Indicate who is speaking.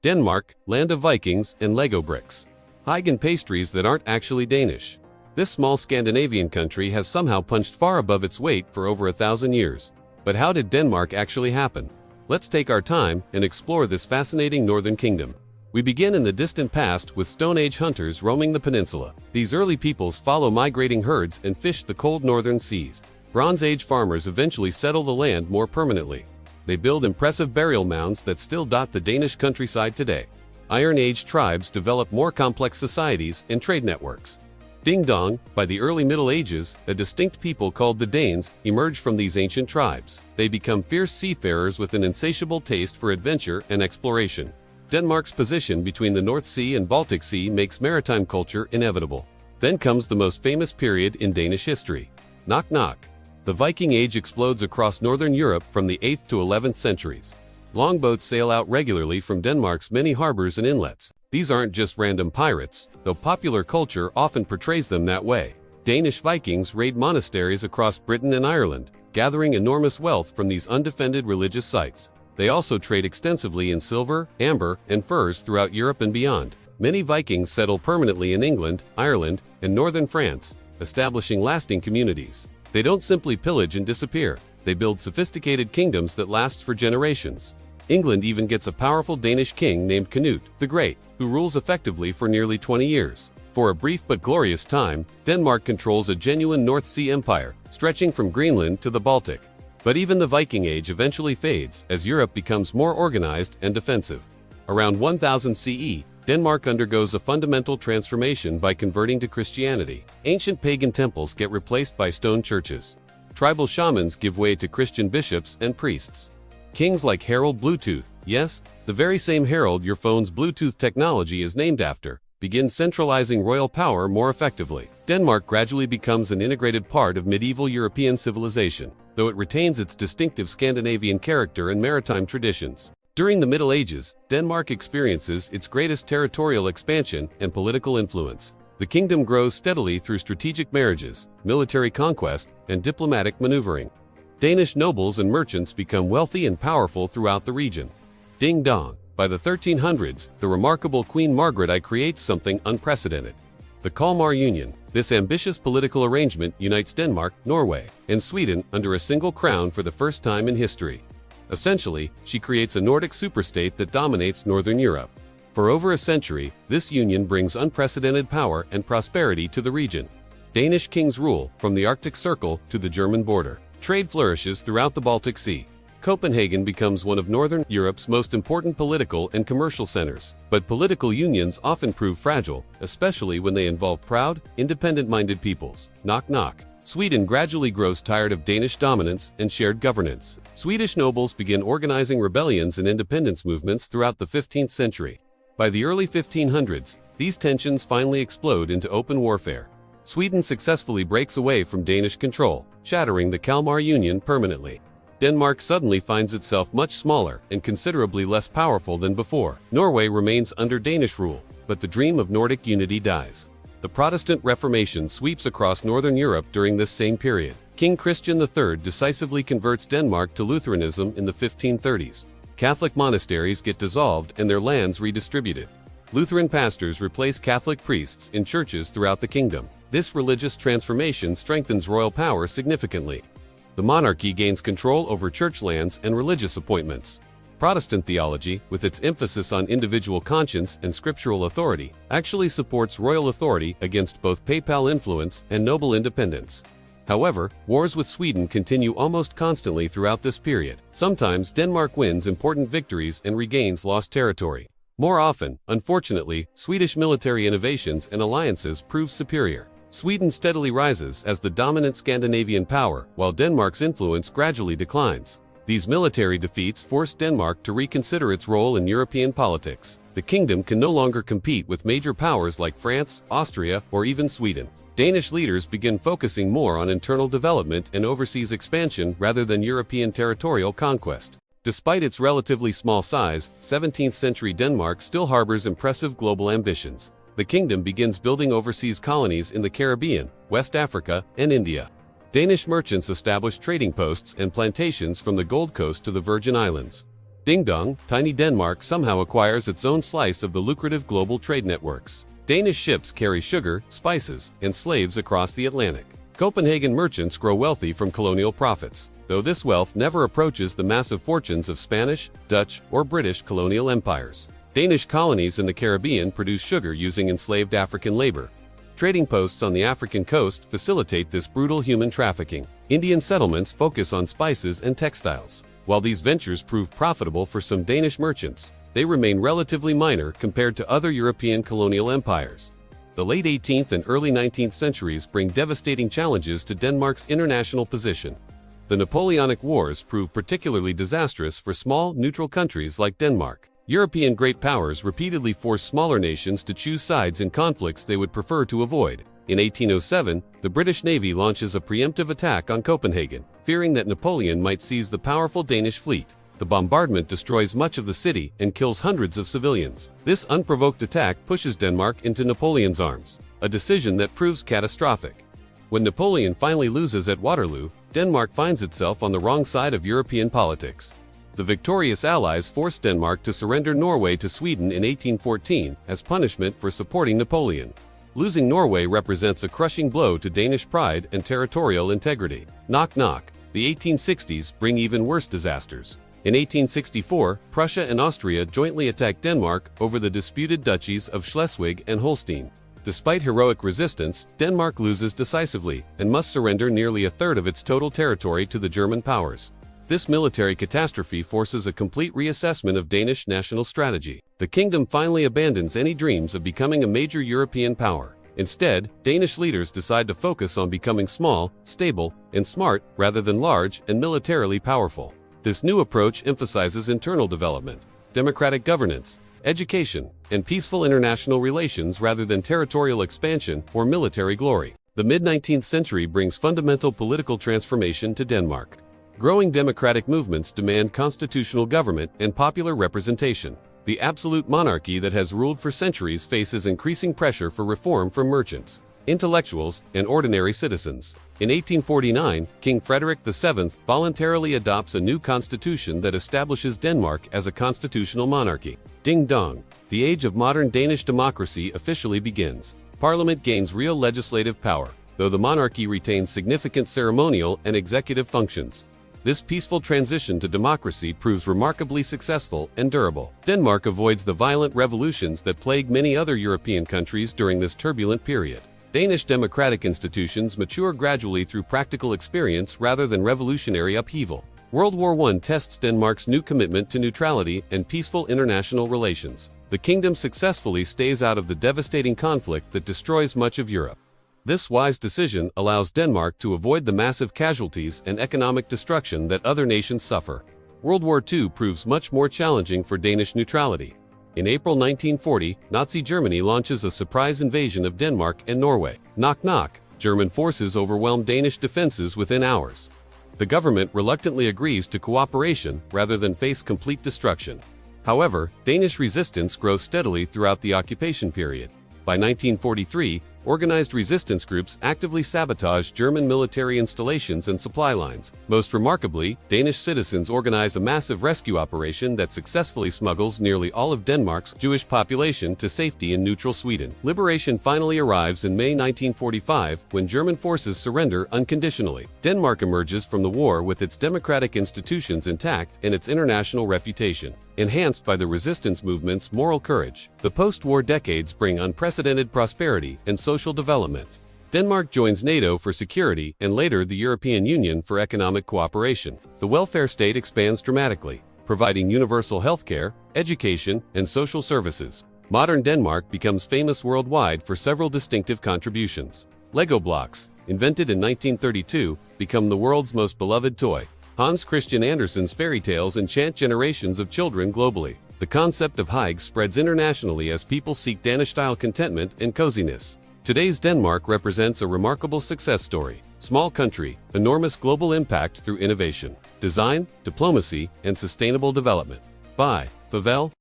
Speaker 1: Denmark, land of Vikings and Lego bricks. Hygge and pastries that aren't actually Danish. This small Scandinavian country has somehow punched far above its weight for over 1,000 years. But how did Denmark actually happen? Let's take our time and explore this fascinating northern kingdom. We begin in the distant past with Stone Age hunters roaming the peninsula. These early peoples follow migrating herds and fish the cold northern seas. Bronze Age farmers eventually settle the land more permanently. They build impressive burial mounds that still dot the Danish countryside today. Iron Age tribes develop more complex societies and trade networks. Ding dong, by the early Middle Ages, a distinct people called the Danes emerge from these ancient tribes. They become fierce seafarers with an insatiable taste for adventure and exploration. Denmark's position between the North Sea and Baltic Sea makes maritime culture inevitable. Then comes the most famous period in Danish history. Knock knock. The Viking Age explodes across northern Europe from the 8th to 11th centuries. Longboats sail out regularly from Denmark's many harbors and inlets. These aren't just random pirates, though popular culture often portrays them that way. Danish Vikings raid monasteries across Britain and Ireland, gathering enormous wealth from these undefended religious sites. They also trade extensively in silver, amber, and furs throughout Europe and beyond. Many Vikings settle permanently in England, Ireland, and northern France, establishing lasting communities. They don't simply pillage and disappear. They build sophisticated kingdoms that last for generations. England even gets a powerful Danish king named Cnut the Great, who rules effectively for nearly 20 years. For a brief but glorious time, Denmark controls a genuine North Sea empire, stretching from Greenland to the Baltic. But even the Viking Age eventually fades as Europe becomes more organized and defensive. Around 1000 CE, Denmark undergoes a fundamental transformation by converting to Christianity. Ancient pagan temples get replaced by stone churches. Tribal shamans give way to Christian bishops and priests. Kings like Harald Bluetooth, yes, the very same Harald your phone's Bluetooth technology is named after, begin centralizing royal power more effectively. Denmark gradually becomes an integrated part of medieval European civilization, though it retains its distinctive Scandinavian character and maritime traditions. During the Middle Ages, Denmark experiences its greatest territorial expansion and political influence. The kingdom grows steadily through strategic marriages, military conquest, and diplomatic maneuvering. Danish nobles and merchants become wealthy and powerful throughout the region. Ding dong. By the 1300s, the remarkable Queen Margaret I creates something unprecedented. The Kalmar Union. This ambitious political arrangement unites Denmark, Norway, and Sweden under a single crown for the first time in history. Essentially, she creates a Nordic superstate that dominates Northern Europe. For over a century, this union brings unprecedented power and prosperity to the region. Danish kings rule from the Arctic Circle to the German border. Trade flourishes throughout the Baltic Sea. Copenhagen becomes one of Northern Europe's most important political and commercial centers. But political unions often prove fragile, especially when they involve proud, independent-minded peoples. Knock knock. Sweden gradually grows tired of Danish dominance and shared governance. Swedish nobles begin organizing rebellions and independence movements throughout the 15th century. By the early 1500s, these tensions finally explode into open warfare. Sweden successfully breaks away from Danish control, shattering the Kalmar Union permanently. Denmark suddenly finds itself much smaller and considerably less powerful than before. Norway remains under Danish rule, but the dream of Nordic unity dies. The Protestant Reformation sweeps across northern Europe during this same period. King Christian III decisively converts Denmark to Lutheranism in the 1530s. Catholic monasteries get dissolved and their lands redistributed. Lutheran pastors replace Catholic priests in churches throughout the kingdom. This religious transformation strengthens royal power significantly. The monarchy gains control over church lands and religious appointments. Protestant theology, with its emphasis on individual conscience and scriptural authority, actually supports royal authority against both papal influence and noble independence. However, wars with Sweden continue almost constantly throughout this period. Sometimes Denmark wins important victories and regains lost territory. More often, unfortunately, Swedish military innovations and alliances prove superior. Sweden steadily rises as the dominant Scandinavian power, while Denmark's influence gradually declines. These military defeats forced Denmark to reconsider its role in European politics. The kingdom can no longer compete with major powers like France, Austria, or even Sweden. Danish leaders begin focusing more on internal development and overseas expansion rather than European territorial conquest. Despite its relatively small size, 17th-century Denmark still harbors impressive global ambitions. The kingdom begins building overseas colonies in the Caribbean, West Africa, and India. Danish merchants established trading posts and plantations from the Gold Coast to the Virgin Islands. Ding dong, tiny Denmark somehow acquires its own slice of the lucrative global trade networks. Danish ships carry sugar, spices, and slaves across the Atlantic. Copenhagen merchants grow wealthy from colonial profits, though this wealth never approaches the massive fortunes of Spanish, Dutch, or British colonial empires. Danish colonies in the Caribbean produce sugar using enslaved African labor. Trading posts on the African coast facilitate this brutal human trafficking. Indian settlements focus on spices and textiles. While these ventures prove profitable for some Danish merchants, they remain relatively minor compared to other European colonial empires. The late 18th and early 19th centuries bring devastating challenges to Denmark's international position. The Napoleonic Wars proved particularly disastrous for small, neutral countries like Denmark. European great powers repeatedly forced smaller nations to choose sides in conflicts they would prefer to avoid. In 1807, the British Navy launches a preemptive attack on Copenhagen, fearing that Napoleon might seize the powerful Danish fleet. The bombardment destroys much of the city and kills hundreds of civilians. This unprovoked attack pushes Denmark into Napoleon's arms, a decision that proves catastrophic. When Napoleon finally loses at Waterloo, Denmark finds itself on the wrong side of European politics. The victorious Allies forced Denmark to surrender Norway to Sweden in 1814 as punishment for supporting Napoleon. Losing Norway represents a crushing blow to Danish pride and territorial integrity. Knock knock. The 1860s bring even worse disasters. In 1864, Prussia and Austria jointly attacked Denmark over the disputed duchies of Schleswig and Holstein. Despite heroic resistance, Denmark loses decisively and must surrender nearly a third of its total territory to the German powers. This military catastrophe forces a complete reassessment of Danish national strategy. The kingdom finally abandons any dreams of becoming a major European power. Instead, Danish leaders decide to focus on becoming small, stable, and smart rather than large and militarily powerful. This new approach emphasizes internal development, democratic governance, education, and peaceful international relations rather than territorial expansion or military glory. The mid-19th century brings fundamental political transformation to Denmark. Growing democratic movements demand constitutional government and popular representation. The absolute monarchy that has ruled for centuries faces increasing pressure for reform from merchants, intellectuals, and ordinary citizens. In 1849, King Frederick VII voluntarily adopts a new constitution that establishes Denmark as a constitutional monarchy. Ding dong! The age of modern Danish democracy officially begins. Parliament gains real legislative power, though the monarchy retains significant ceremonial and executive functions. This peaceful transition to democracy proves remarkably successful and durable. Denmark avoids the violent revolutions that plague many other European countries during this turbulent period. Danish democratic institutions mature gradually through practical experience rather than revolutionary upheaval. World War I tests Denmark's new commitment to neutrality and peaceful international relations. The kingdom successfully stays out of the devastating conflict that destroys much of Europe. This wise decision allows Denmark to avoid the massive casualties and economic destruction that other nations suffer. World War II proves much more challenging for Danish neutrality. In April 1940, Nazi Germany launches a surprise invasion of Denmark and Norway. Knock knock, German forces overwhelm Danish defenses within hours. The government reluctantly agrees to cooperation rather than face complete destruction. However, Danish resistance grows steadily throughout the occupation period. By 1943, organized resistance groups actively sabotage German military installations and supply lines. Most remarkably, Danish citizens organize a massive rescue operation that successfully smuggles nearly all of Denmark's Jewish population to safety in neutral Sweden. Liberation finally arrives in May 1945 when German forces surrender unconditionally. Denmark emerges from the war with its democratic institutions intact and its international reputation, enhanced by the resistance movement's moral courage. The post-war decades bring unprecedented prosperity and social development. Denmark joins NATO for security and later the European Union for economic cooperation. The welfare state expands dramatically, providing universal healthcare, education, and social services. Modern Denmark becomes famous worldwide for several distinctive contributions. Lego blocks, invented in 1932, become the world's most beloved toy. Hans Christian Andersen's fairy tales enchant generations of children globally. The concept of hygge spreads internationally as people seek Danish-style contentment and coziness. Today's Denmark represents a remarkable success story. Small country, enormous global impact through innovation, design, diplomacy, and sustainable development. By Favel.